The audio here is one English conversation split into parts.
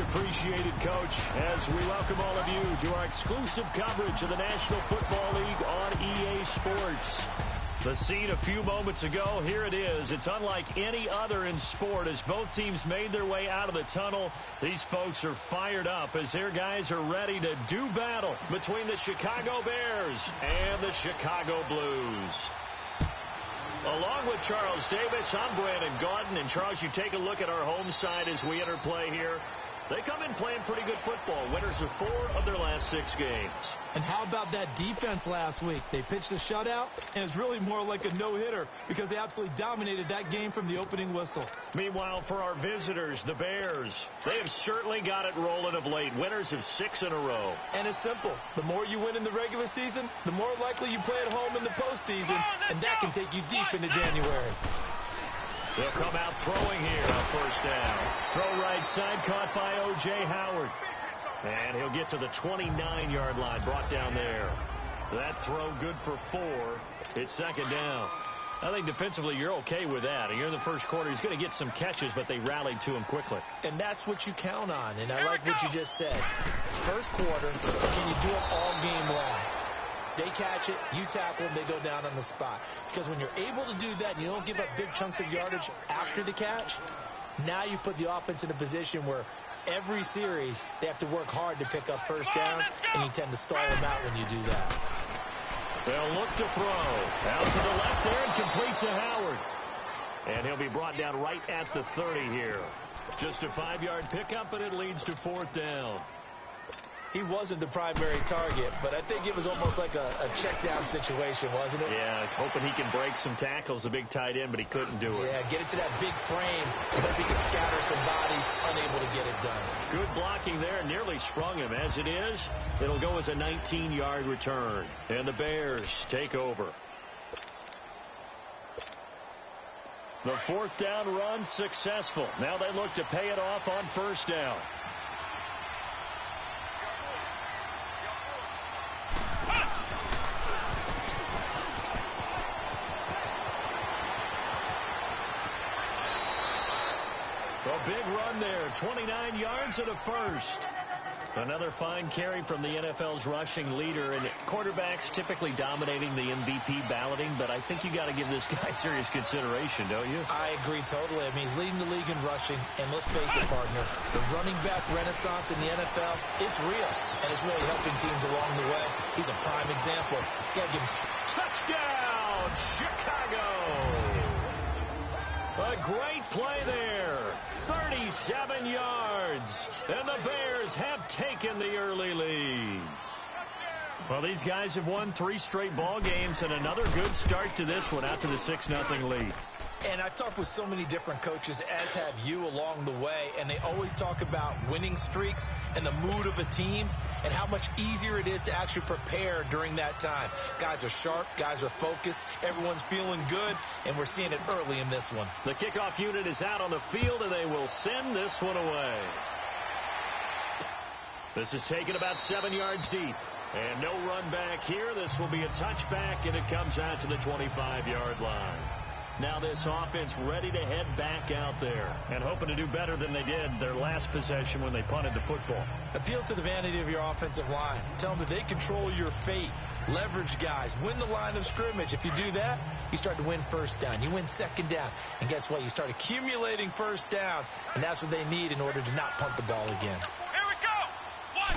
appreciated, Coach, as we welcome all of you to our exclusive coverage of the National Football League on EA Sports. The scene a few moments ago, here it is. It's unlike any other in sport as both teams made their way out of the tunnel. These folks are fired up as their guys are ready to do battle between the Chicago Bears and the Chicago Blues. Along with Charles Davis, I'm Brandon Gaudin. And, Charles, you take a look at our home side as we enter play here. They come in playing pretty good football. Winners of 4 of their last 6 games. And how about that defense last week? They pitched a shutout, and it's really more like a no-hitter because they absolutely dominated that game from the opening whistle. Meanwhile, for our visitors, the Bears, they have certainly got it rolling of late. Winners of 6 in a row. And it's simple. The more you win in the regular season, the more likely you play at home in the postseason, and that can take you deep into January. They'll come out throwing here on first down. Throw right side, caught by O.J. Howard. And he'll get to the 29-yard line, brought down there. That throw good for 4. It's second down. I think defensively you're okay with that. And you're in the first quarter. He's going to get some catches, but they rallied to him quickly. And that's what you count on. And I like what you just said. First quarter, can you do it all game long? They catch it, you tackle them, they go down on the spot. Because when you're able to do that and you don't give up big chunks of yardage after the catch, now you put the offense in a position where every series they have to work hard to pick up first downs, and you tend to stall them out when you do that. They'll look to throw. Out to the left there and complete to Howard. And he'll be brought down right at the 30 here. Just a 5-yard pickup, and it leads to 4th down. He wasn't the primary target, but I think it was almost like a check-down situation, wasn't it? Yeah, hoping he can break some tackles, the big tight end, but he couldn't do it. Yeah, get it to that big frame. Hope he can scatter some bodies, unable to get it done. Good blocking there, nearly sprung him. As it is, it'll go as a 19-yard return. And the Bears take over. The 4th down run successful. Now they look to pay it off on first down. A big run there, 29 yards and a first. Another fine carry from the NFL's rushing leader, and quarterbacks typically dominating the MVP balloting, but I think you got to give this guy serious consideration, don't you? I agree totally. I mean, he's leading the league in rushing, and let's face it, partner, the running back renaissance in the NFL, it's real, and it's really helping teams along the way. He's a prime example. You got to give him touchdown, Chicago! A great play there. 37 yards. And the Bears have taken the early lead. Well, these guys have won 3 straight ball games and another good start to this one out to the 6-0 lead. And I've talked with so many different coaches, as have you, along the way, and they always talk about winning streaks and the mood of a team and how much easier it is to actually prepare during that time. Guys are sharp, guys are focused, everyone's feeling good, and we're seeing it early in this one. The kickoff unit is out on the field, and they will send this one away. This is taken about 7 yards deep. And no run back here. This will be a touchback, and it comes out to the 25-yard line. Now this offense ready to head back out there and hoping to do better than they did their last possession when they punted the football. Appeal to the vanity of your offensive line. Tell them that they control your fate. Leverage guys. Win the line of scrimmage. If you do that, you start to win first down. You win second down. And guess what? You start accumulating first downs, and that's what they need in order to not punt the ball again. Here we go. One.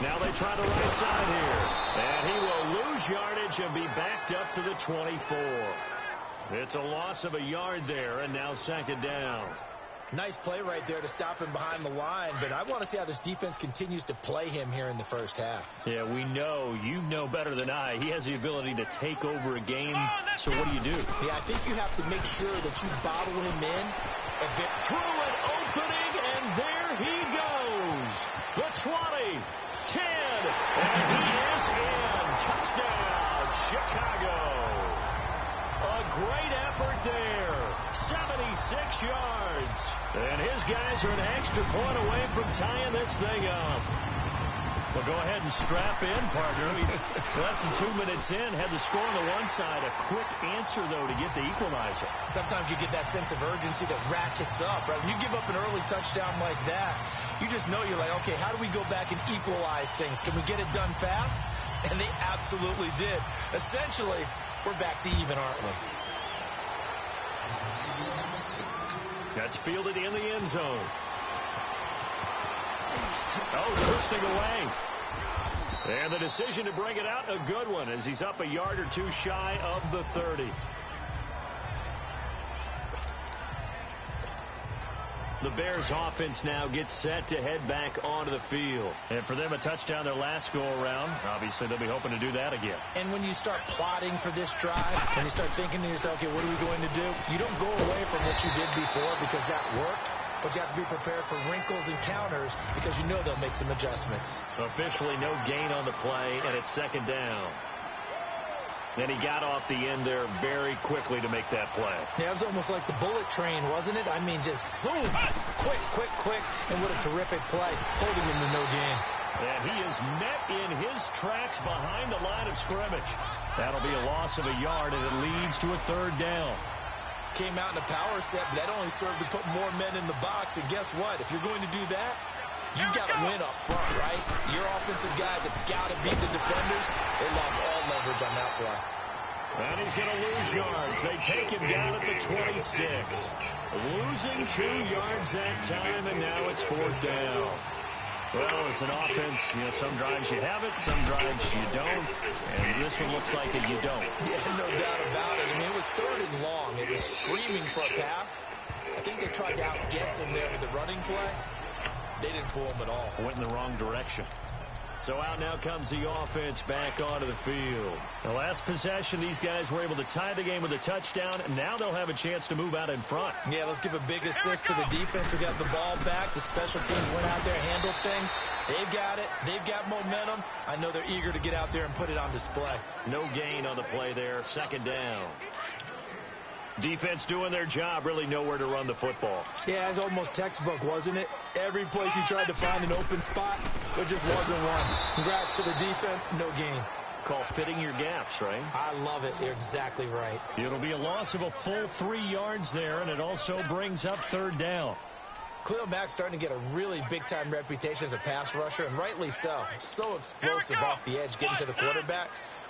Now they try the right side here. And he will lose yardage and be backed up to the 24. It's a loss of a yard there, and now second down. Nice play right there to stop him behind the line, but I want to see how this defense continues to play him here in the first half. Yeah, we know. You know better than I. He has the ability to take over a game, so what do you do? Yeah, I think you have to make sure that you bottle him in. Through an opening, and there he goes. The 20, 10, and he is in. Touchdown, Chicago. A great effort there. 76 yards. And his guys are an extra point away from tying this thing up. Well, go ahead and strap in, partner. Less than 2 minutes in, had the score on the one side. A quick answer, though, to get the equalizer. Sometimes you get that sense of urgency that ratchets up, right? When you give up an early touchdown like that, you just know you're like, okay, how do we go back and equalize things? Can we get it done fast? And they absolutely did. Essentially, we're back to even, aren't we? That's fielded in the end zone. Oh, twisting away. And the decision to bring it out, a good one, as he's up a yard or two shy of the 30. The Bears offense now gets set to head back onto the field. And for them, a touchdown their last go-around. Obviously, they'll be hoping to do that again. And when you start plotting for this drive, and you start thinking to yourself, okay, what are we going to do? You don't go away from what you did before because that worked. But you have to be prepared for wrinkles and counters because you know they'll make some adjustments. Officially no gain on the play, and it's second down. Then he got off the end there very quickly to make that play. Yeah, it was almost like the bullet train, wasn't it? I mean, just zoom, quick, and what a terrific play, holding him to no gain. And he is met in his tracks behind the line of scrimmage. That'll be a loss of a yard, and it leads to a third down. Came out in a power set, but that only served to put more men in the box. And guess what? If you're going to do that, you've got to win up front, right? Your offensive guys have got to beat the defenders. They lost all leverage on that play. And he's going to lose yards. They take him down at the 26. Losing 2 yards that time, and now it's fourth down. Well, it's an offense, some drives you have it, some drives you don't, and this one looks like you don't. Yeah, no doubt about it. I mean, it was third and long. It was screaming for a pass. I think they tried to outguess him there with the running play. They didn't fool him at all. Went in the wrong direction. So out now comes the offense back onto the field. The last possession, these guys were able to tie the game with a touchdown, and now they'll have a chance to move out in front. Yeah, let's give a big assist to the defense who got the ball back. The special teams went out there, handled things. They've got it. They've got momentum. I know they're eager to get out there and put it on display. No gain on the play there. Second down. Defense doing their job, really nowhere to run the football. Yeah, it's almost textbook, wasn't it? Every place he tried to find an open spot, there just wasn't one. Congrats to the defense, no gain. Called fitting your gaps, right? I love it. You're exactly right. It'll be a loss of a full 3 yards there, and it also brings up third down. Khalil Mack's starting to get a really big-time reputation as a pass rusher, and rightly so. So explosive off the edge, getting to the quarterback.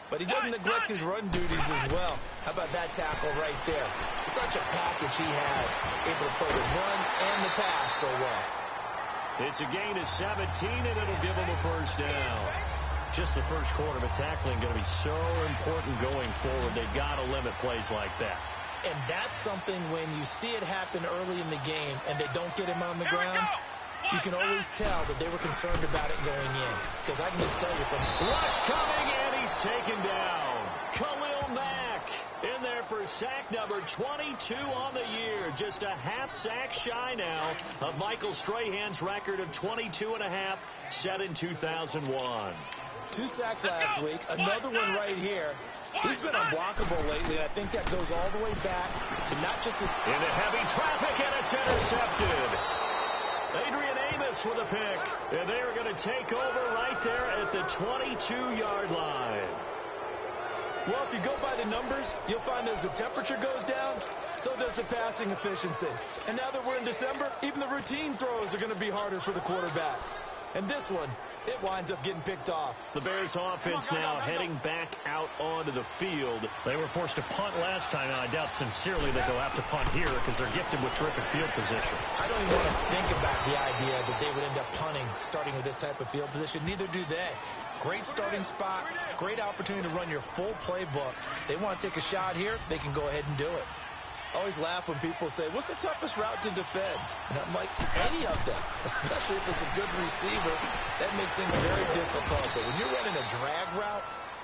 But he doesn't neglect his run duties as well. How about that tackle right there? Such a package he has, able to play the run and the pass so well. It's a gain of 17, and it'll give him a first down. Just the first quarter, but tackling going to be so important going forward. They've got to limit plays like that. And that's something when you see it happen early in the game and they don't get him on the ground, you can always tell that they were concerned about it going in. Because I can just tell you from rush coming, and he's taken down. Khalil Mack in there for sack number 22 on the year. Just a half sack shy now of Michael Strahan's record of 22.5 set in 2001. 2 sacks last week, another one right here. He's been unblockable lately, and I think that goes all the way back to not just his... Into heavy traffic, and it's intercepted. Adrian Amos with a pick, and they are going to take over right there at the 22-yard line. Well, if you go by the numbers, you'll find as the temperature goes down, so does the passing efficiency. And now that we're in December, even the routine throws are going to be harder for the quarterbacks. And this one, it winds up getting picked off. The Bears offense now heading back out onto the field. They were forced to punt last time, and I doubt sincerely that they'll have to punt here because they're gifted with terrific field position. I don't even want to think about the idea that they would end up punting starting with this type of field position. Neither do they. Great starting spot, great opportunity to run your full playbook. They want to take a shot here, they can go ahead and do it. I always laugh when people say, what's the toughest route to defend? And I'm like, any of them, especially if it's a good receiver. That makes things very difficult. But when you're running a drag route,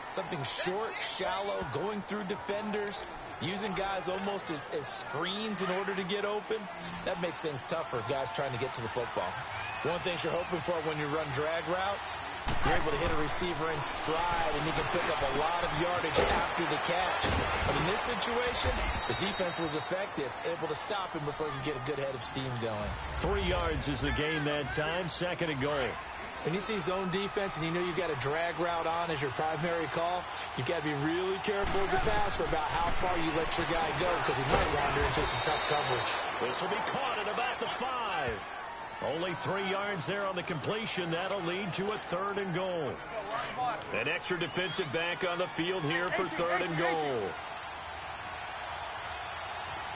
something short, shallow, going through defenders, using guys almost as screens in order to get open, that makes things tougher, guys trying to get to the football. One thing you're hoping for when you run drag routes, you're able to hit a receiver in stride, and you can pick up a lot of yardage after the catch. But in this situation, the defense was effective, able to stop him before he could get a good head of steam going. 3 yards is the gain that time, second and goal. When you see zone defense and you know you've got a drag route on as your primary call, you've got to be really careful as a passer about how far you let your guy go because he might wander into some tough coverage. This will be caught at about the 5. Only 3 yards there on the completion. That'll lead to a 3rd and goal. An extra defensive back on the field here for 3rd and goal.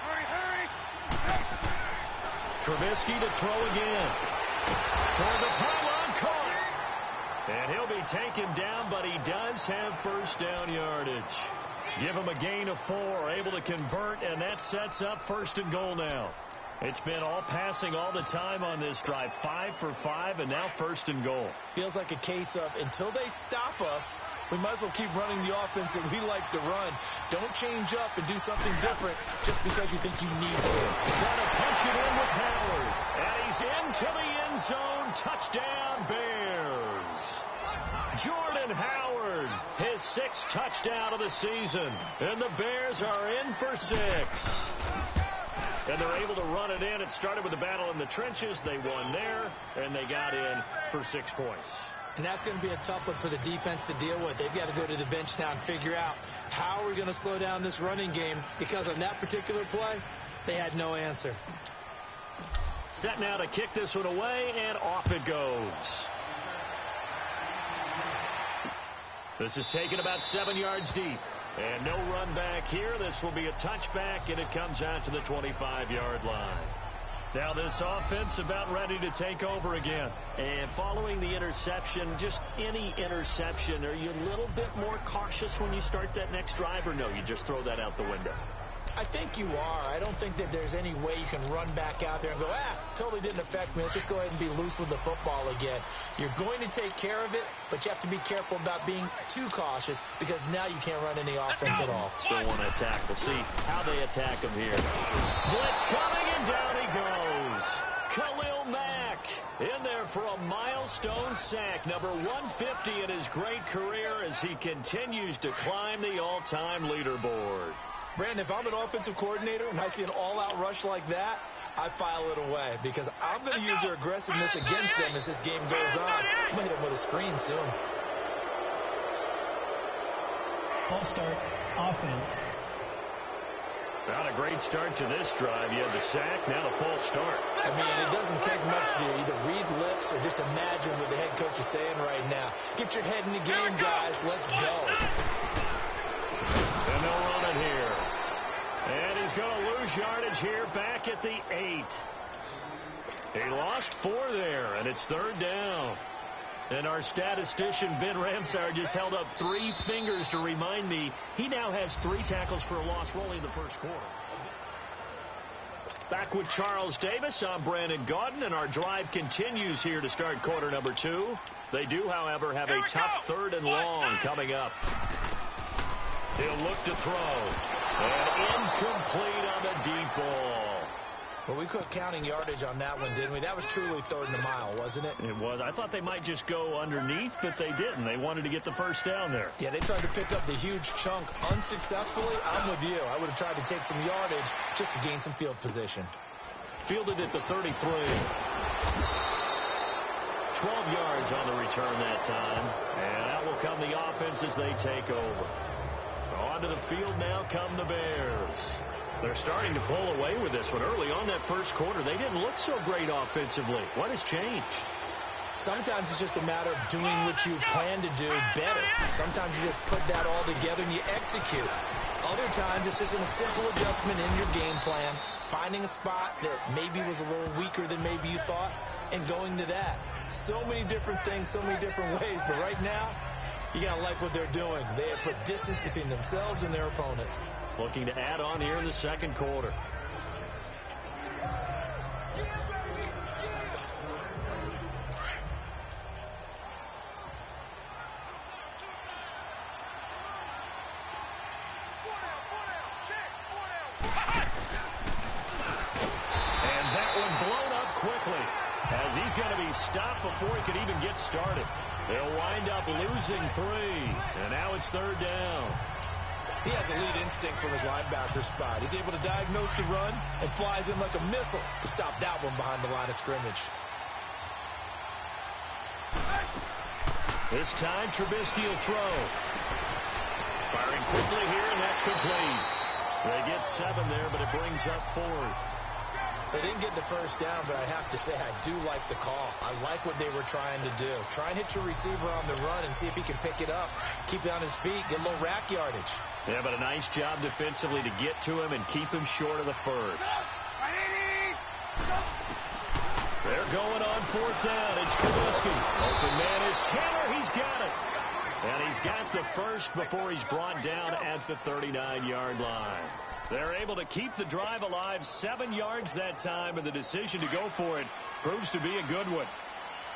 Hurry! Trubisky to throw again. Toward the pylon, caught. And he'll be taken down, but he does have first down yardage. Give him a gain of 4, able to convert, and that sets up 1st and goal now. It's been all passing all the time on this drive. 5 for 5, and now 1st and goal. Feels like a case of until they stop us, we might as well keep running the offense that we like to run. Don't change up and do something different just because you think you need to. Trying to punch it in with Howard. And he's into the end zone. Touchdown, Bears. Jordan Howard, his 6th touchdown of the season. And the Bears are in for 6. And they're able to run it in. It started with a battle in the trenches. They won there, and they got in for 6 points. And that's going to be a tough one for the defense to deal with. They've got to go to the bench now and figure out how we're going to slow down this running game, because on that particular play, they had no answer. Set now to kick this one away, and off it goes. This is taken about 7 yards deep. And no run back here. This will be a touchback, and it comes out to the 25-yard line. Now this offense about ready to take over again. And following the interception, just any interception, are you a little bit more cautious when you start that next drive, or no, you just throw that out the window? I think you are. I don't think that there's any way you can run back out there and go, totally didn't affect me. Let's just go ahead and be loose with the football again. You're going to take care of it, but you have to be careful about being too cautious, because now you can't run any offense at all. Still want to attack. We'll see how they attack him here. Blitz coming, and down he goes. Khalil Mack in there for a milestone sack, number 150 in his great career as he continues to climb the all-time leaderboard. Brandon, if I'm an offensive coordinator and I see an all-out rush like that, I file it away, because I'm going to use their aggressiveness against them as this game goes on. I'm going to hit them with a screen soon. False start, offense. Not a great start to this drive. You had the sack, now the false start. I mean, it doesn't take much to either read lips or just imagine what the head coach is saying right now. Get your head in the game, guys. Let's go. And they'll run it here. And he's going to lose yardage here back at the 8. He lost 4 there, and it's 3rd down. And our statistician, Ben Ramsauer, just held up 3 fingers to remind me he now has 3 tackles for a loss rolling in the first quarter. Back with Charles Davis, I'm Brandon Gaudin, and our drive continues here to start quarter number 2. They do, however, have a tough 3rd and long coming up. He'll look to throw. And incomplete on the deep ball. Well, we quit counting yardage on that one, didn't we? That was truly 3rd and a mile, wasn't it? It was. I thought they might just go underneath, but they didn't. They wanted to get the first down there. Yeah, they tried to pick up the huge chunk unsuccessfully. I'm with you. I would have tried to take some yardage just to gain some field position. Fielded at the 33. 12 yards on the return that time. And out will come the offense as they take over. Onto the field now come the Bears. They're starting to pull away with this one. Early on that first quarter, they didn't look so great offensively. What has changed? Sometimes it's just a matter of doing what you plan to do better. Sometimes you just put that all together and you execute. Other times it's just a simple adjustment in your game plan, finding a spot that maybe was a little weaker than maybe you thought, and going to that. So many different things, so many different ways, but right now, you got to like what they're doing. They have put distance between themselves and their opponent. Looking to add on here in the second quarter. And that one blown up quickly, as he's going to be stopped before he could even get started. They'll wind up losing 3, and now it's 3rd down. He has elite instincts from his linebacker spot. He's able to diagnose the run and flies in like a missile to stop that one behind the line of scrimmage. This time, Trubisky will throw. Firing quickly here, and that's complete. They get 7 there, but it brings up 4th. They didn't get the first down, but I have to say I do like the call. I like what they were trying to do. Try and hit your receiver on the run and see if he can pick it up, keep it on his feet, get a little rack yardage. Yeah, but a nice job defensively to get to him and keep him short of the first. They're going on 4th down. It's Trubisky. Open man is Taylor. He's got it. And he's got the first before he's brought down at the 39-yard line. They're able to keep the drive alive, 7 yards that time, and the decision to go for it proves to be a good one.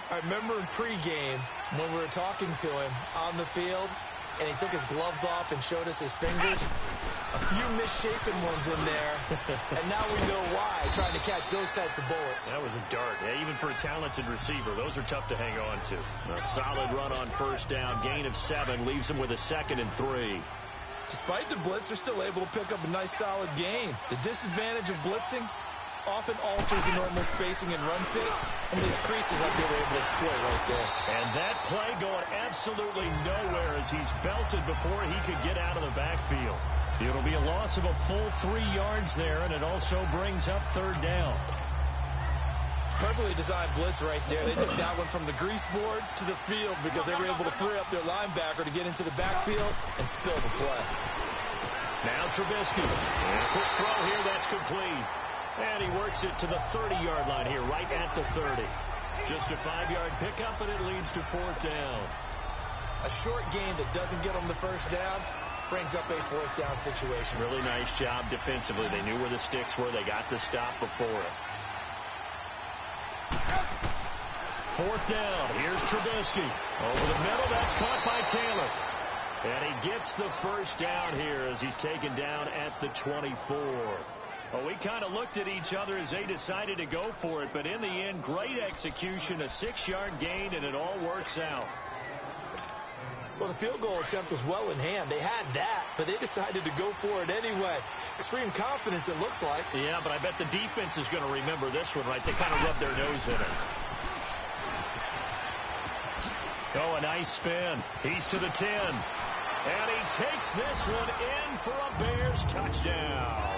I remember in pregame when we were talking to him on the field, and he took his gloves off and showed us his fingers. A few misshapen ones in there, and now we know why, trying to catch those types of bullets. That was a dart. Yeah, even for a talented receiver, those are tough to hang on to. A solid run on 1st down, gain of 7, leaves them with a 2nd and 3. Despite the blitz, they're still able to pick up a nice, solid gain. The disadvantage of blitzing often alters the normal spacing and run fits, and leaves creases like they were able to exploit right there. And that play going absolutely nowhere as he's belted before he could get out of the backfield. It'll be a loss of a full 3 yards there, and it also brings up 3rd down. Perfectly designed blitz right there. They took that one from the grease board to the field because they were able to free up their linebacker to get into the backfield and spill the play. Now Trubisky. And a quick throw here. That's complete. And he works it to the 30-yard line here, right at the 30. Just a 5-yard pickup, and it leads to 4th down. A short gain that doesn't get them the first down brings up a 4th down situation. Really nice job defensively. They knew where the sticks were. They got the stop before it. 4th down. Here's Trubisky. Over the middle. That's caught by Taylor. And he gets the first down here as he's taken down at the 24. Well, we kind of looked at each other as they decided to go for it. But in the end, great execution, a 6-yard gain, and it all works out. Well, the field goal attempt was well in hand. They had that, but they decided to go for it anyway. Extreme confidence, it looks like. Yeah, but I bet the defense is going to remember this one, right? They kind of rubbed their nose in it. Oh, a nice spin. He's to the 10. And he takes this one in for a Bears touchdown.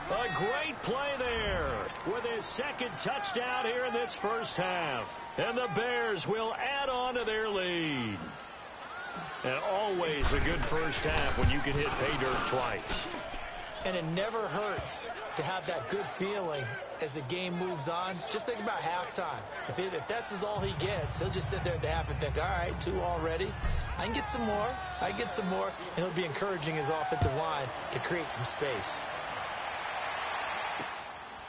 A great play there with his 2nd touchdown here in this first half. And the Bears will add on to their lead. And always a good first half when you can hit pay dirt twice. And it never hurts to have that good feeling as the game moves on. Just think about halftime. If that's all he gets, he'll just sit there at the half and think, all right, 2 already. I can get some more. I get some more. And he'll be encouraging his offensive line to create some space.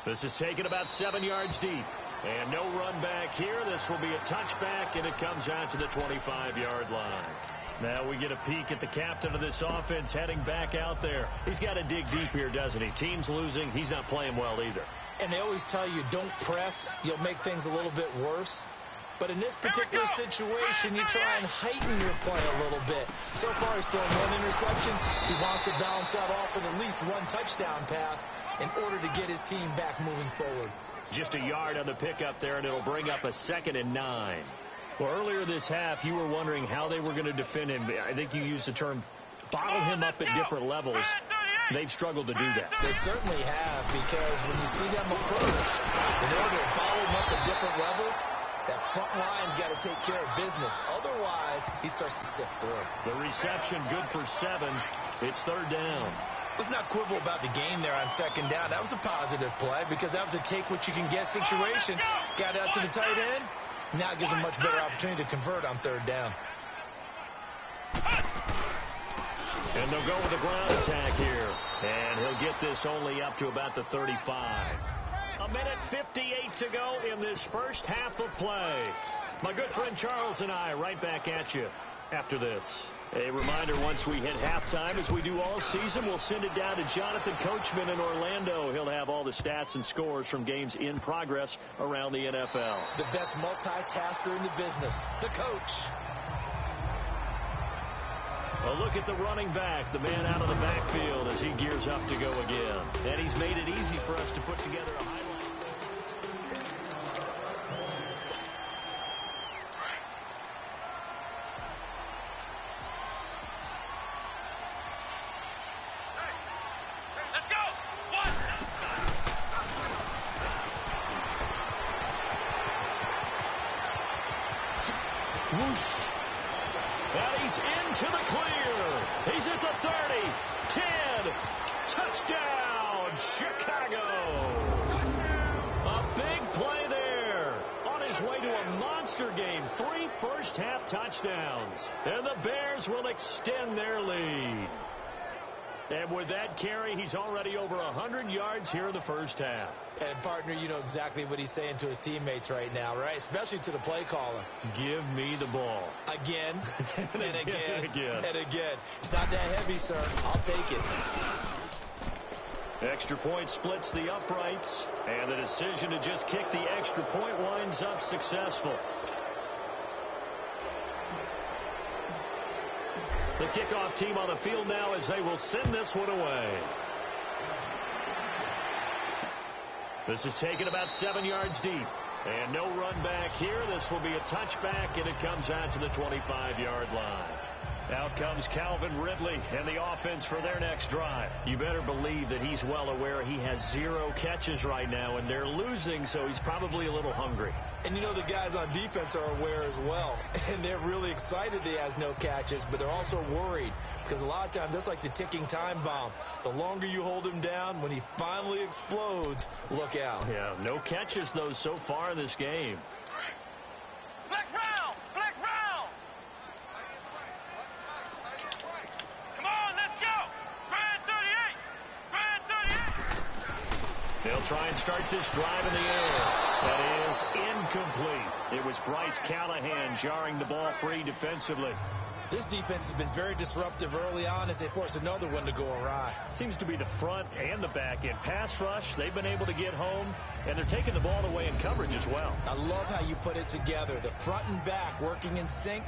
This is taken about 7 yards deep. And no run back here. This will be a touchback, and it comes out to the 25-yard line. Now we get a peek at the captain of this offense heading back out there. He's got to dig deep here, doesn't he? Team's losing. He's not playing well either. And they always tell you, don't press. You'll make things a little bit worse. But in this particular situation, you try and heighten your play a little bit. So far, he's thrown 1 interception. He wants to balance that off with at least 1 touchdown pass in order to get his team back moving forward. Just a yard on the pickup there, and it'll bring up a 2nd and 9. Well, earlier this half, you were wondering how they were going to defend him. I think you used the term bottle him up at different levels. They've struggled to do that. They certainly have, because when you see them approach, in order to bottle him up at different levels, that front line's got to take care of business. Otherwise, he starts to sift through. The reception good for 7. It's 3rd down. Let's not quibble about the game there on 2nd down. That was a positive play because that was a take-what-you-can-get situation. Got out to the tight end. Now it gives him much better opportunity to convert on 3rd down. And they'll go with a ground attack here. And he'll get this only up to about the 35. 1:58 to go in this first half of play. My good friend Charles and I right back at you after this. A reminder, once we hit halftime, as we do all season, we'll send it down to Jonathan Coachman in Orlando. He'll have all the stats and scores from games in progress around the NFL. The best multitasker in the business, the coach. A look at the running back, the man out of the backfield as he gears up to go again. And he's made it easy for us to put together a highlight. Whoosh. And he's into the clear. He's at the 30, 10, touchdown, Chicago. A big play there. On his way to a monster game, 3 first-half touchdowns. And the Bears will extend their lead. And with that carry, he's already over 100 yards here in the first half. And, partner, you know exactly what he's saying to his teammates right now, right? Especially to the play caller. Give me the ball. Again, and again, and again. and again. It's not that heavy, sir. I'll take it. Extra point splits the uprights, and the decision to just kick the extra point winds up successful. The kickoff team on the field now as they will send this one away. This is taken about 7 yards deep. And no run back here. This will be a touchback, and it comes out to the 25-yard line. Out comes Calvin Ridley and the offense for their next drive. You better believe that he's well aware he has 0 catches right now, and they're losing, so he's probably a little hungry. And you know the guys on defense are aware as well. And they're really excited he has no catches, but they're also worried. Because a lot of times that's like the ticking time bomb. The longer you hold him down, when he finally explodes, look out. Yeah, no catches, though, so far in this game. Flex round! Flex round! Come on, let's go! Grand 38! Grand 38! They'll try and start this drive in the air. That is incomplete. It was Bryce Callahan jarring the ball free defensively. This defense has been very disruptive early on as they force another one to go awry. Seems to be the front and the back end. Pass rush, they've been able to get home, and they're taking the ball away in coverage as well. I love how you put it together. The front and back working in sync,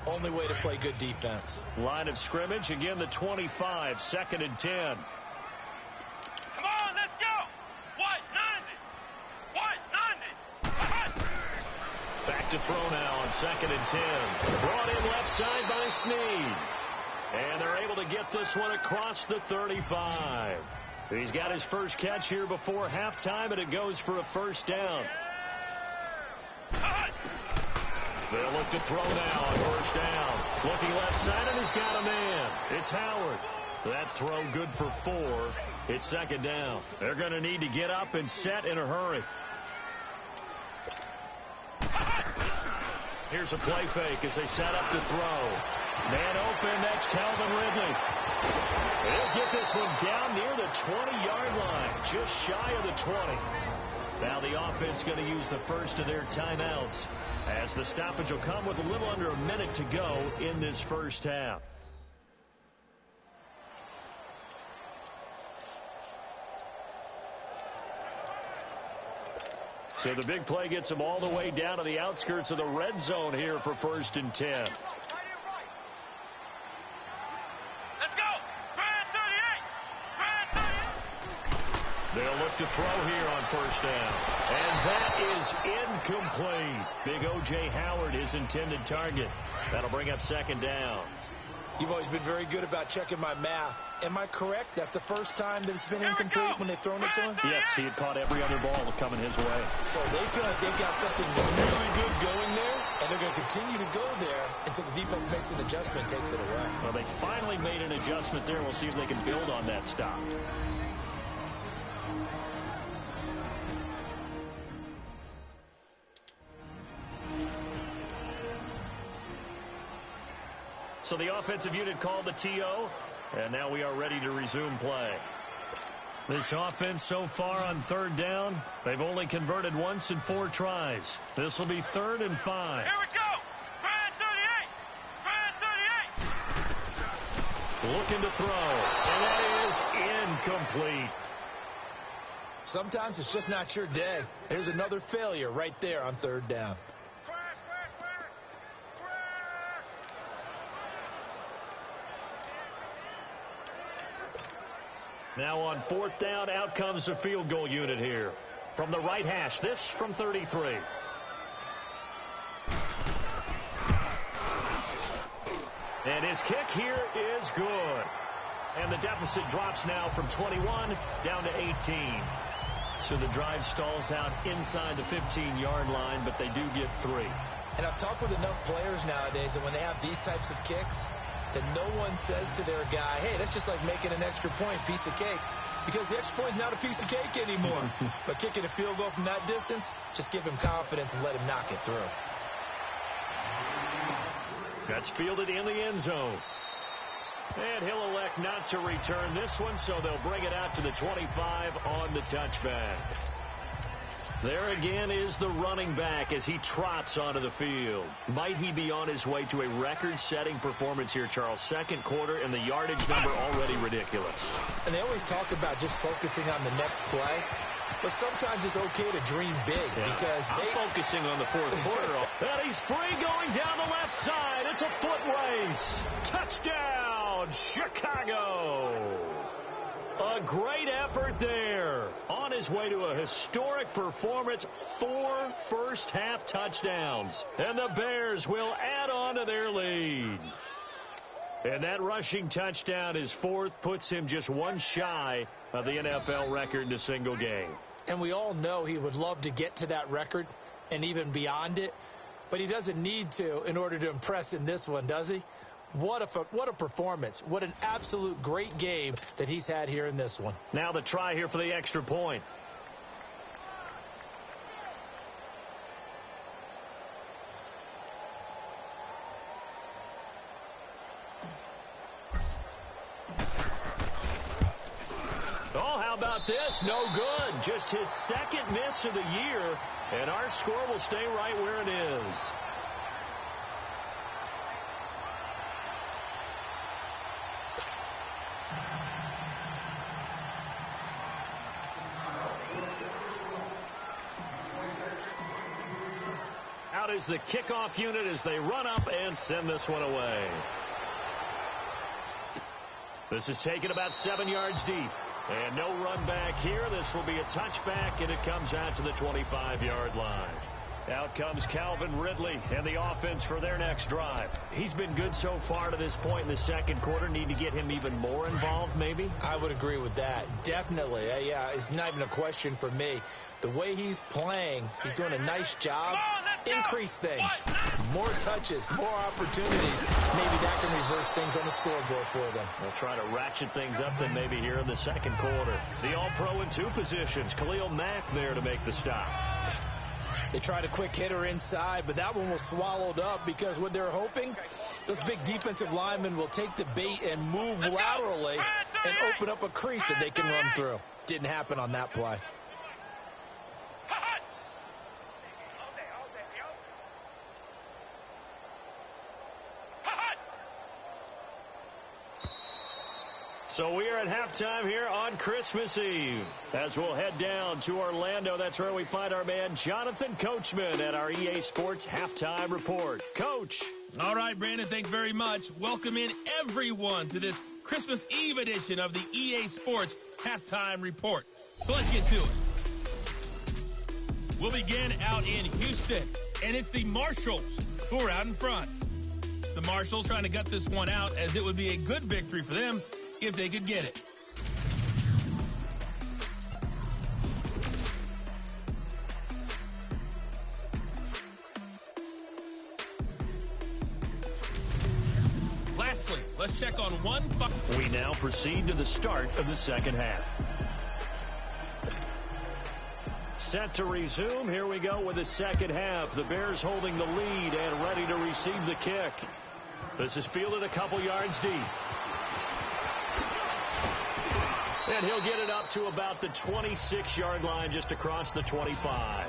only way to play good defense. Line of scrimmage, again the 25, 2nd and 10. Come on, let's go! What? 90! What? 90! Back to throw now on 2nd and 10. Brought in left side by Snead. And they're able to get this one across the 35. He's got his first catch here before halftime, and it goes for a first down. They'll look to throw now on first down. Looking left side, and he's got a man. It's Howard. That throw good for 4. It's 2nd down. They're going to need to get up and set in a hurry. Here's a play fake as they set up to throw. Man open, that's Calvin Ridley. They'll get this one down near the 20-yard line, just shy of the 20. Now the offense going to use the first of their timeouts as the stoppage will come with a little under a minute to go in this first half. So the big play gets them all the way down to the outskirts of the red zone here for 1st and 10. Let's go! Grand 38! Grand 38! They'll look to throw here on first down. And that is incomplete. Big O.J. Howard, his intended target. That'll bring up 2nd down. You've always been very good about checking my math. Am I correct? That's the first time that it's been incomplete when they've thrown it to him? Yes, he had caught every other ball coming his way. So they feel like they've got something really good going there, and they're going to continue to go there until the defense makes an adjustment and takes it away. Well, they finally made an adjustment there. We'll see if they can build on that stop. So the offensive unit called the TO, and now we are ready to resume play. This offense so far on 3rd down, they've only converted once in 4 tries. This will be 3rd and 5. Here we go! Grand 38! Grand 38! Looking to throw, and that is incomplete. Sometimes it's just not your day. There's another failure right there on 3rd down. Now on 4th down, out comes the field goal unit here. From the right hash, this from 33. And his kick here is good. And the deficit drops now from 21 down to 18. So the drive stalls out inside the 15-yard line, but they do get 3. And I've talked with enough players nowadays that when they have these types of kicks, that no one says to their guy, hey, that's just like making an extra point, piece of cake. Because the extra point is not a piece of cake anymore. But kicking a field goal from that distance, just give him confidence and let him knock it through. That's fielded in the end zone. And he'll elect not to return this one, so they'll bring it out to the 25 on the touchback. There again is the running back as he trots onto the field. Might he be on his way to a record-setting performance here, Charles? Second quarter, and the yardage number already ridiculous. And they always talk about just focusing on the next play. But sometimes it's okay to dream big because I'm focusing on the fourth quarter. And he's free going down the left side. It's a foot race. Touchdown, Chicago. A great effort there. On his way to a historic performance, 4 first-half touchdowns. And the Bears will add on to their lead. And that rushing touchdown, his fourth, puts him just one shy of the NFL record in a single game. And we all know he would love to get to that record and even beyond it. But he doesn't need to in order to impress in this one, does he? What a performance. What an absolute great game that he's had here in this one. Now the try here for the extra point. Oh, how about this? No good. Just his second miss of the year, and our score will stay right where it is. Out is the kickoff unit as they run up and send this one away. This is taken about 7 yards deep. And no run back here. This will be a touchback, and it comes out to the 25-yard line. Out comes Calvin Ridley and the offense for their next drive. He's been good so far to this point in the second quarter. Need to get him even more involved, maybe? I would agree with that. Definitely. Yeah, it's not even a question for me. The way he's playing, he's doing a nice job. Increase things. More touches, more opportunities. Maybe that can reverse things on the scoreboard for them. They'll try to ratchet things up then maybe here in the second quarter. The All-Pro in 2 positions. Khalil Mack there to make the stop. They tried a quick hitter inside, but that one was swallowed up because what they're hoping, those big defensive linemen will take the bait and move laterally and open up a crease that they can run through. Didn't happen on that play. So we are at halftime here on Christmas Eve. As we'll head down to Orlando, that's where we find our man Jonathan Coachman at our EA Sports Halftime Report. Coach. All right, Brandon, thanks very much. Welcome in everyone to this Christmas Eve edition of the EA Sports Halftime Report. So let's get to it. We'll begin out in Houston, and it's the Marshals who are out in front. The Marshals trying to gut this one out as it would be a good victory for them if they could get it. Lastly, let's check on one. We now proceed to the start of the second half. Set to resume. Here we go with the second half. The Bears holding the lead and ready to receive the kick. This is fielded a couple yards deep. And he'll get it up to about the 26-yard line, just across the 25.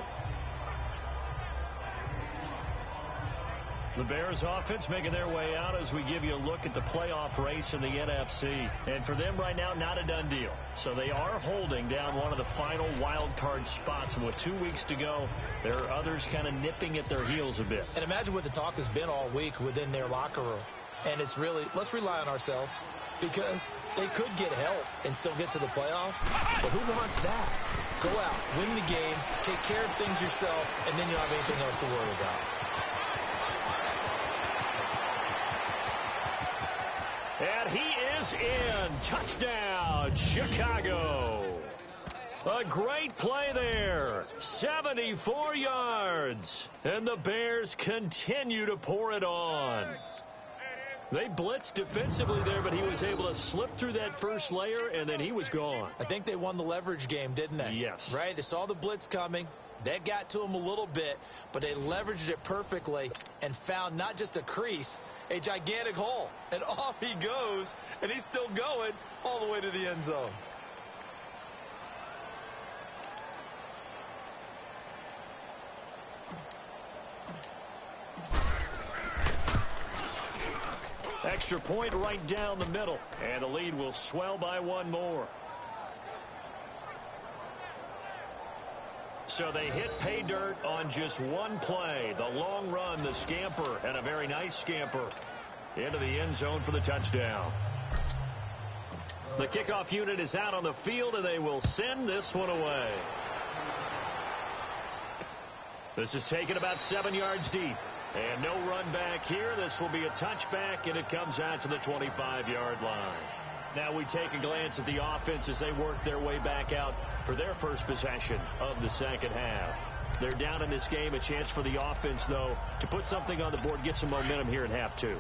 The Bears offense making their way out as we give you a look at the playoff race in the NFC. And for them right now, not a done deal. So they are holding down one of the final wild card spots. And with 2 weeks to go, there are others kind of nipping at their heels a bit. And imagine what the talk has been all week within their locker room. And it's really, let's rely on ourselves, because they could get help and still get to the playoffs. But who wants that? Go out, win the game, take care of things yourself, and then you don't have anything else to worry about. And he is in. Touchdown, Chicago. A great play there. 74 yards. And the Bears continue to pour it on. They blitzed defensively there, but he was able to slip through that first layer, and then he was gone. I think they won the leverage game, didn't they? Yes. Right? They saw the blitz coming. That got to him a little bit, but they leveraged it perfectly and found not just a crease, a gigantic hole. And off he goes, and he's still going all the way to the end zone. Extra point right down the middle, and the lead will swell by one more. So they hit pay dirt on just one play. The long run, the scamper, and a very nice scamper into the end zone for the touchdown. The kickoff unit is out on the field, and they will send this one away. This is taken about 7 yards deep. And no run back here. This will be a touchback, and it comes out to the 25-yard line. Now we take a glance at the offense as they work their way back out for their first possession of the second half. They're down in this game. A chance for the offense, though, to put something on the board, get some momentum here in half two.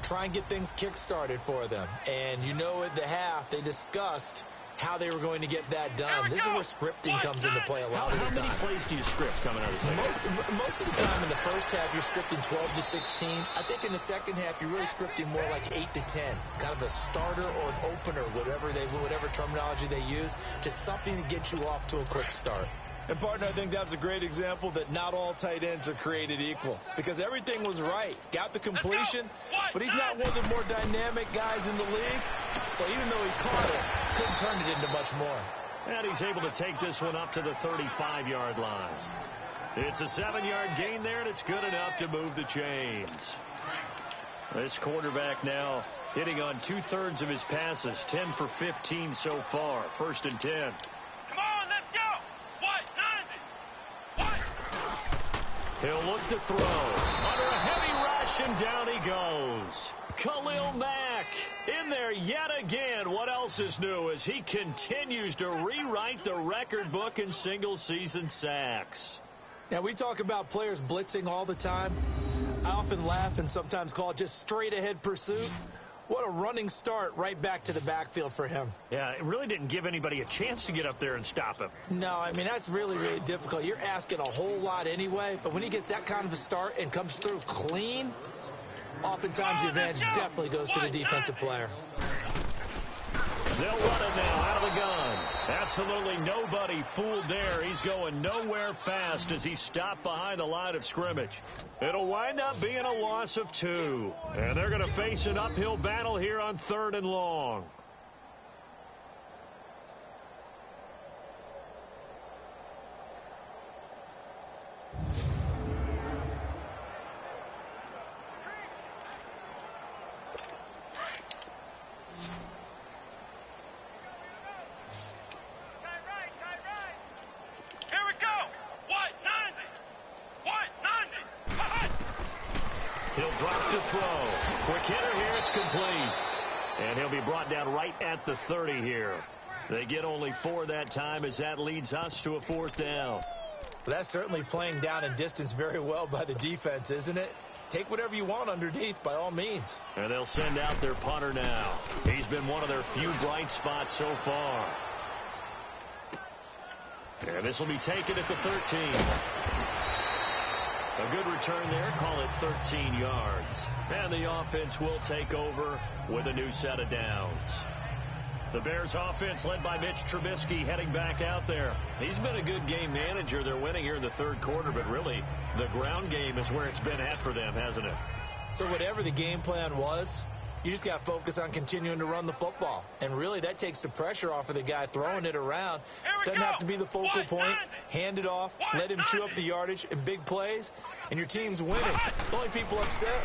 Try and get things kick-started for them. And you know at the half they discussed how they were going to get that done. This is where scripting comes into play a lot of the time. How many plays do you script coming out of the second half? Most of the time in the first half, you're scripting 12 to 16. I think in the second half, you're really scripting more like 8 to 10. Kind of a starter or an opener, whatever terminology they use, just something to get you off to a quick start. And, partner, I think that's a great example that not all tight ends are created equal. Because everything was right. Got the completion, but he's not one of the more dynamic guys in the league. So even though he caught it, couldn't turn it into much more. And he's able to take this one up to the 35-yard line. It's a 7-yard gain there, and it's good enough to move the chains. This quarterback now hitting on 2/3 of his passes, 10 for 15 so far. 1st and 10. Come on, let's go. He'll look to throw. Under a heavy rush, and down he goes. Khalil Mack in there yet again. What else is new as he continues to rewrite the record book in single-season sacks? Now, we talk about players blitzing all the time. I often laugh and sometimes call it just straight-ahead pursuit. What a running start right back to the backfield for him. Yeah, it really didn't give anybody a chance to get up there and stop him. No, I mean, that's really, really difficult. You're asking a whole lot anyway, but when he gets that kind of a start and comes through clean, oftentimes the advantage definitely goes to the defensive player. They'll run it now out of the gun. Absolutely nobody fooled there. He's going nowhere fast as he stopped behind the line of scrimmage. It'll wind up being a loss of 2. And they're going to face an uphill battle here on 3rd and long. He'll drop to throw. Quick hitter here. It's complete. And he'll be brought down right at the 30 here. They get only 4 that time as that leads us to a 4th down. Well, that's certainly playing down in distance very well by the defense, isn't it? Take whatever you want underneath by all means. And they'll send out their punter now. He's been one of their few bright spots so far. And this will be taken at the 13. A good return there. Call it 13 yards. And the offense will take over with a new set of downs. The Bears offense led by Mitch Trubisky heading back out there. He's been a good game manager. They're winning here in the 3rd quarter, but really the ground game is where it's been at for them, hasn't it? So whatever the game plan was, you just got to focus on continuing to run the football. And really that takes the pressure off of the guy throwing it around. Doesn't have to be the focal point. Hand it off. Let him chew up the yardage in big plays. And your team's winning. The only people upset,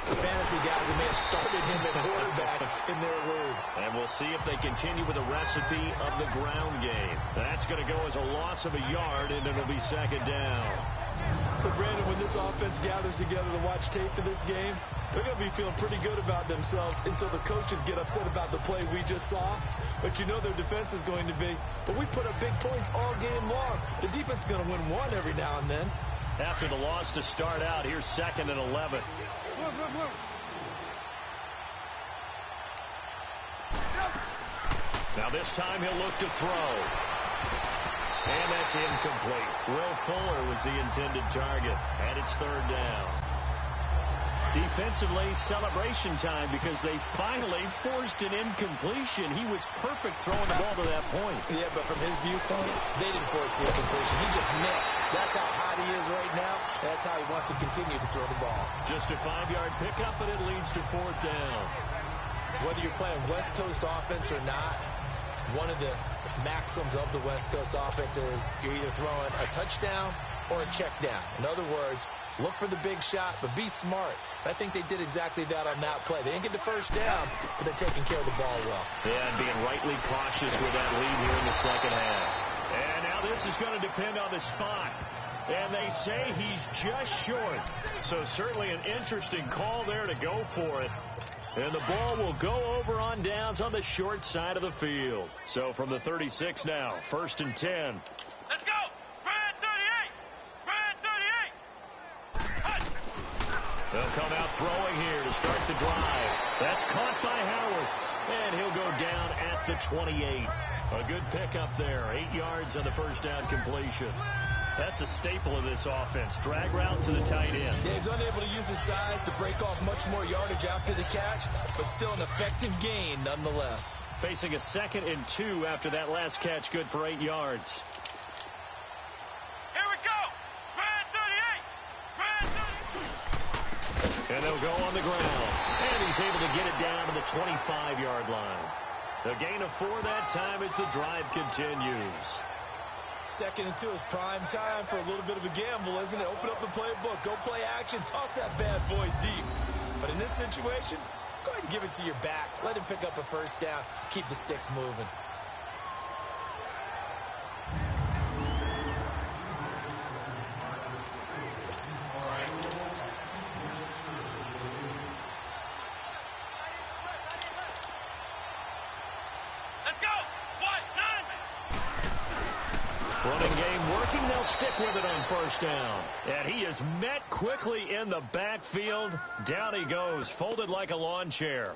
the fantasy guys who may have started him at quarterback in their leagues. And we'll see if they continue with the recipe of the ground game. That's going to go as a loss of a yard, and it'll be 2nd down. So, Brandon, when this offense gathers together to watch tape for this game, they're going to be feeling pretty good about themselves until the coaches get upset about the play we just saw. but you know their defense is going to be. But we put up big points all game long. The defense is going to win one every now and then. After the loss to start out, here's 2nd and 11. Now this time he'll look to throw. And that's incomplete. Will Fuller was the intended target. And it's 3rd down. Defensively, celebration time because they finally forced an incompletion. He was perfect throwing the ball to that point. Yeah, but from his viewpoint, they didn't force the incompletion. He just missed. That's how hot he is right now. That's how he wants to continue to throw the ball. Just a 5-yard pickup, and it leads to 4th down. Whether you're playing West Coast offense or not, one of the maxims of the West Coast offense is you're either throwing a touchdown or a check down. In other words, look for the big shot, but be smart. I think they did exactly that on that play. They didn't get the first down, but they're taking care of the ball well. Yeah, and being rightly cautious with that lead here in the second half. And now this is going to depend on the spot. And they say he's just short. So certainly an interesting call there to go for it. And the ball will go over on downs on the short side of the field. So from the 36 now, 1st and 10. Let's go! Brad 38! Brad 38! They'll come out throwing here to start the drive. That's caught by Howard. And he'll go down at the 28. A good pickup there. 8 yards on the first down completion. That's a staple of this offense. Drag route to the tight end. Yeah, he's unable to use his size to break off much more yardage after the catch, but still an effective gain nonetheless. Facing a 2nd and 2 after that last catch, good for 8 yards. Here we go! Brad 38! Brad 38! And they'll go on the ground. And he's able to get it down to the 25-yard line. A gain of 4 that time as the drive continues. 2nd and 2 is prime time for a little bit of a gamble, isn't it? Open up the playbook, go play action, toss that bad boy deep. But in this situation, go ahead and give it to your back. Let him pick up a first down, keep the sticks moving. Let's go! What? 90! Running game working. They'll stick with it on first down. And he is met quickly in the backfield. Down he goes, folded like a lawn chair.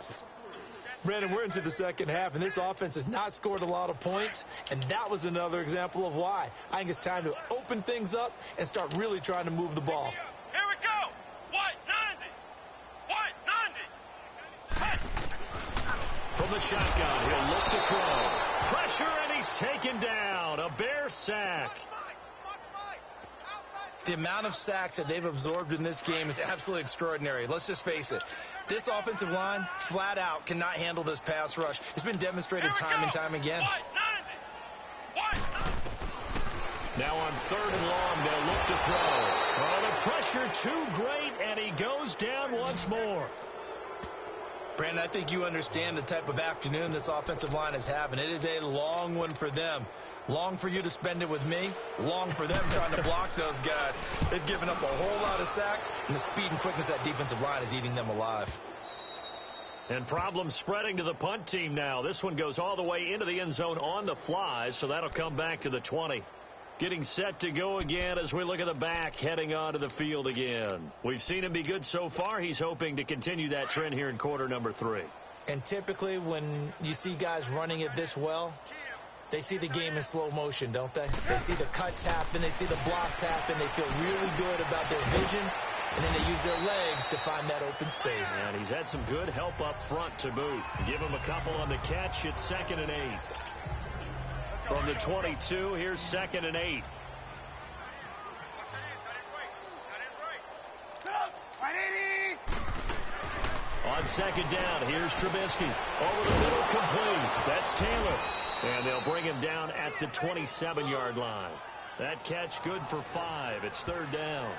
Brandon, we're into the second half, and this offense has not scored a lot of points, and that was another example of why. I think it's time to open things up and start really trying to move the ball. Here we go! What? 90! What? 90! From the shotgun, he'll look to throw. Pressure, and he's taken down. A Bear sack. The amount of sacks that they've absorbed in this game is absolutely extraordinary. Let's just face it. This offensive line, flat out, cannot handle this pass rush. It's been demonstrated time and time again. What? 90! What? Now on 3rd and long, they'll look to throw. Oh, the pressure too great, and he goes down once more. Brandon, I think you understand the type of afternoon this offensive line is having. It is a long one for them. Long for you to spend it with me. Long for them trying to block those guys. They've given up a whole lot of sacks, and the speed and quickness of that defensive line is eating them alive. And problems spreading to the punt team now. This one goes all the way into the end zone on the fly, so that'll come back to the 20. Getting set to go again as we look at the back heading onto the field again. We've seen him be good so far. He's hoping to continue that trend here in quarter number 3. And typically when you see guys running it this well, they see the game in slow motion, don't they? They see the cuts happen. They see the blocks happen. They feel really good about their vision. And then they use their legs to find that open space. And he's had some good help up front to boot. Give him a couple on the catch. It's 2nd and 8. From the 22, here's 2nd and 8. On 2nd down, here's Trubisky. Over the middle, complete. That's Taylor. And they'll bring him down at the 27-yard line. That catch good for 5. It's 3rd down.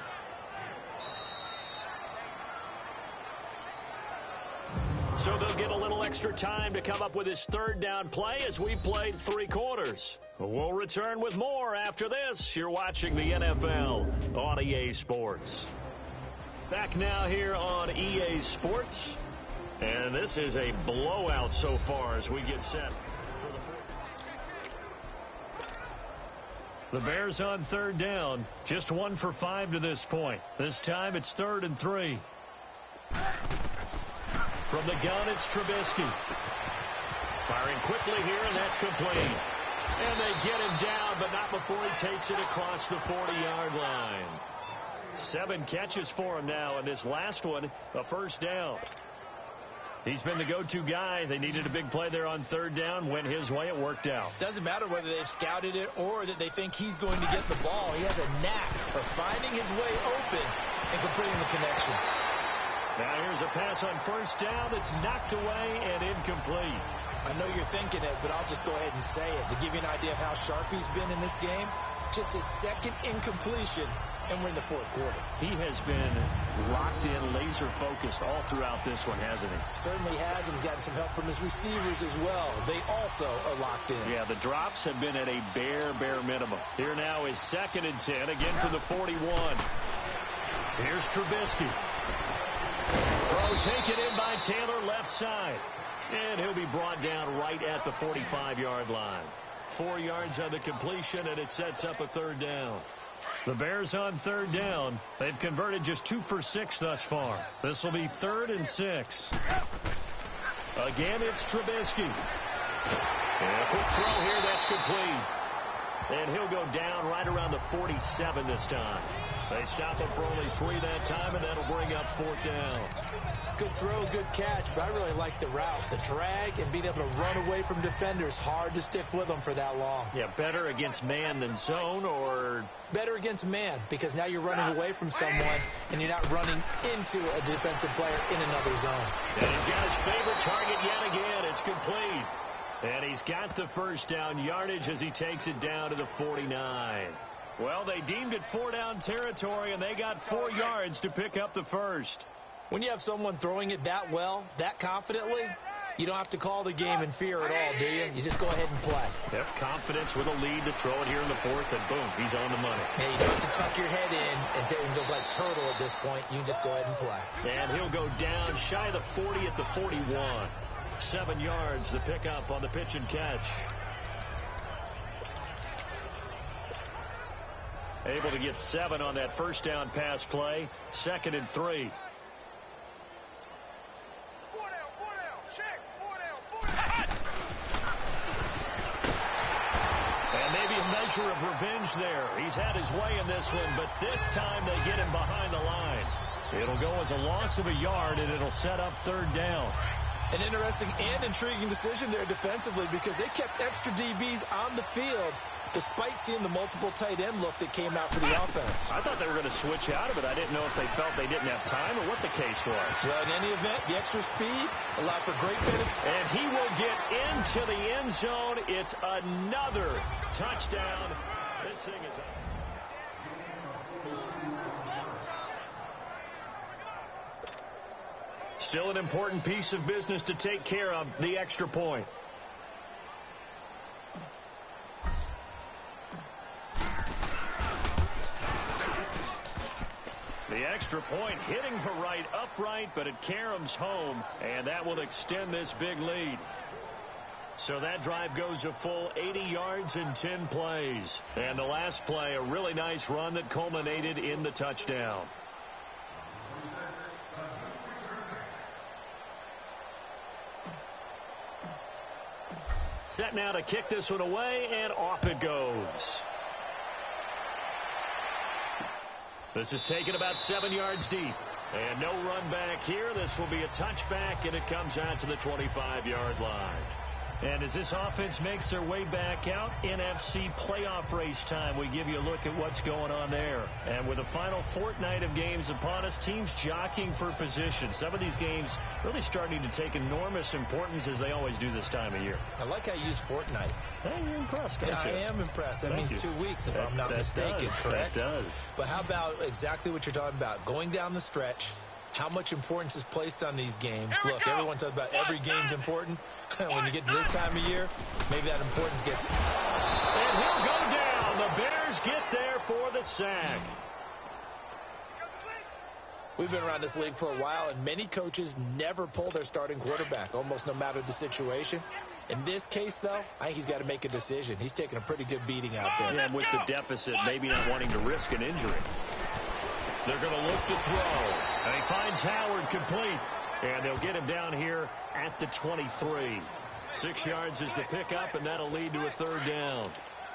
So they'll get a little extra time to come up with his 3rd down play as we played 3 quarters. We'll return with more after this. You're watching the NFL on EA Sports. Back now here on EA Sports. And this is a blowout so far as we get set for the The Bears on third down. Just 1 for 5 to this point. This time it's 3rd and 3. From the gun, it's Trubisky. Firing quickly here, and that's complete. And they get him down, but not before he takes it across the 40-yard line. 7 catches for him now, and this last one, a first down. He's been the go-to guy. They needed a big play there on third down. Went his way. It worked out. Doesn't matter whether they've scouted it or that they think he's going to get the ball. He has a knack for finding his way open and completing the connection. Now here's a pass on first down that's knocked away and incomplete. I know you're thinking it, but I'll just go ahead and say it. To give you an idea of how sharp he's been in this game, just his second incompletion, and we're in the 4th quarter. He has been locked in, laser-focused all throughout this one, hasn't he? Certainly has, and he's gotten some help from his receivers as well. They also are locked in. Yeah, the drops have been at a bare minimum. Here now is 2nd and 10, again for the 41. Here's Trubisky. Throw taken in by Taylor, left side. And he'll be brought down right at the 45-yard line. 4 yards on the completion, and it sets up a 3rd down. The Bears on third down. They've converted just 2 for 6 thus far. This will be 3rd and 6. Again, it's Trubisky. And a quick throw here, that's complete. And he'll go down right around the 47 this time. They stop him for only 3 that time, and that'll bring up 4th down. Good throw, good catch, but I really like the route. The drag and being able to run away from defenders. Hard to stick with them for that long. Yeah, better against man than zone, or? Better against man, because now you're running away from someone, and you're not running into a defensive player in another zone. And he's got his favorite target yet again. It's complete. And he's got the first down yardage as he takes it down to the 49. Well, they deemed it 4-down territory, and they got 4 yards to pick up the first. When you have someone throwing it that well, that confidently, you don't have to call the game in fear at all, do you? You just go ahead and play. Yep, confidence with a lead to throw it here in the 4th, and boom, he's on the money. Yeah, you don't have to tuck your head in and look like turtle at this point. You just go ahead and play. And he'll go down shy of the 40 at the 41. 7 yards the pickup on the pitch and catch. Able to get 7 on that first down pass play. 2nd and 3. And maybe a measure of revenge there. He's had his way in this one, but this time they get him behind the line. It'll go as a loss of a yard, and it'll set up 3rd down. An interesting and intriguing decision there defensively, because they kept extra DBs on the field despite seeing the multiple tight end look that came out for the offense. I thought they were going to switch out of it. I didn't know if they felt they didn't have time or what the case was. Well, in any event, the extra speed allowed for great benefit. And he will get into the end zone. It's another touchdown. This thing is up. Still an important piece of business to take care of, the extra point. The extra point hitting the right upright, but it caroms home, and that will extend this big lead. So that drive goes a full 80 yards in 10 plays. And the last play, a really nice run that culminated in the touchdown. Set now to kick this one away, and off it goes. This is taken about 7 yards deep. And no run back here. This will be a touchback, and it comes out to the 25-yard line. And as this offense makes their way back out, NFC playoff race time, we give you a look at what's going on there. And with the final fortnight of games upon us, teams jockeying for position. Some of these games really starting to take enormous importance, as they always do this time of year. I like how you use fortnight. Hey, you're impressed, don't you? I am impressed. That means 2 weeks, if I'm not mistaken, correct? That does. But how about exactly what you're talking about? Going down the stretch, how much importance is placed on these games. Look, everyone talks about every game's important. When you get to this time of year, maybe that importance gets... And he'll go down. The Bears get there for the sack. We've been around this league for a while, and many coaches never pull their starting quarterback, almost no matter the situation. In this case, though, I think he's got to make a decision. He's taking a pretty good beating out there. Yeah, with the deficit, maybe not wanting to risk an injury. They're going to look to throw. And he finds Howard complete. And they'll get him down here at the 23. 6 yards is the pickup, and that'll lead to a third down.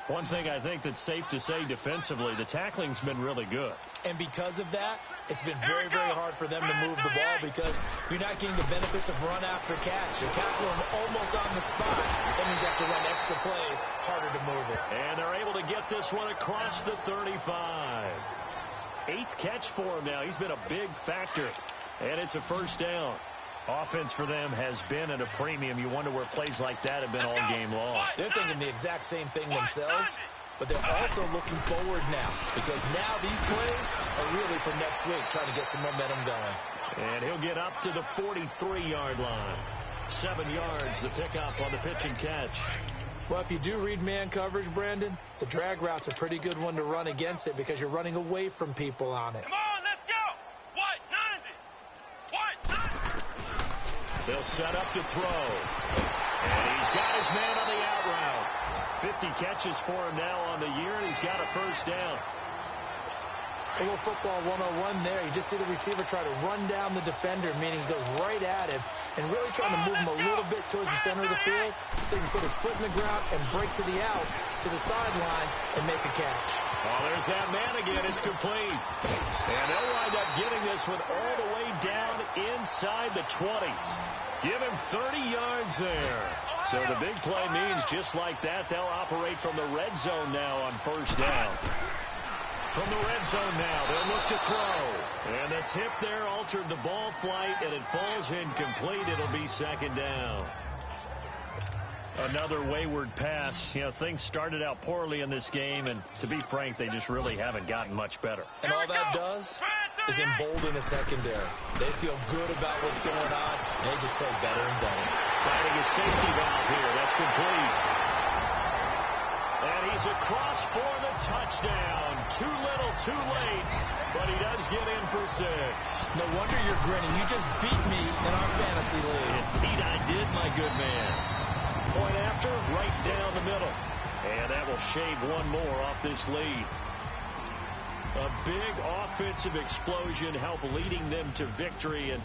One thing I think that's safe to say defensively, the tackling's been really good. And because of that, it's been very, very hard for them to move the ball because you're not getting the benefits of run after catch. You're tackling them almost on the spot. That means you have to run extra plays, harder to move it. And they're able to get this one across the 35. 8th catch for him now. He's been a big factor. And it's a first down. Offense for them has been at a premium. You wonder where plays like that have been all game long. They're thinking the exact same thing themselves, but they're also looking forward now because now these plays are really for next week, trying to get some momentum going. And he'll get up to the 43-yard line. 7 yards, the pickup on the pitch and catch. Well, if you do read man coverage, Brandon, the drag route's a pretty good one to run against it because you're running away from people on it. Come on, let's go. White 90. White 90. They'll set up to throw. And he's got his man on the out route. 50 catches for him now on the year, and he's got a first down. A little football 101 there. You just see the receiver try to run down the defender, meaning he goes right at him and really trying to move him a little bit towards the center of the field so he can put his foot in the ground and break to the out, to the sideline, and make a catch. Oh, there's that man again. It's complete. And they'll wind up getting this one all the way down inside the 20. Give him 30 yards there. So the big play means just like that, they'll operate from the red zone now on first down. From the red zone now, they'll look to throw. And the tip there altered the ball flight, and it falls incomplete. It'll be second down. Another wayward pass. You know, things started out poorly in this game, and to be frank, they just really haven't gotten much better. And all that does is embolden the secondary. They feel good about what's going on, and they just play better and better. Finding a safety valve here. That's complete. And he's across for the touchdown. Too little, too late, but he does get in for 6. No wonder you're grinning. You just beat me in our fantasy league. Indeed I did, my good man. Point after, right down the middle. And that will shave one more off this lead. A big offensive explosion helped leading them to victory. And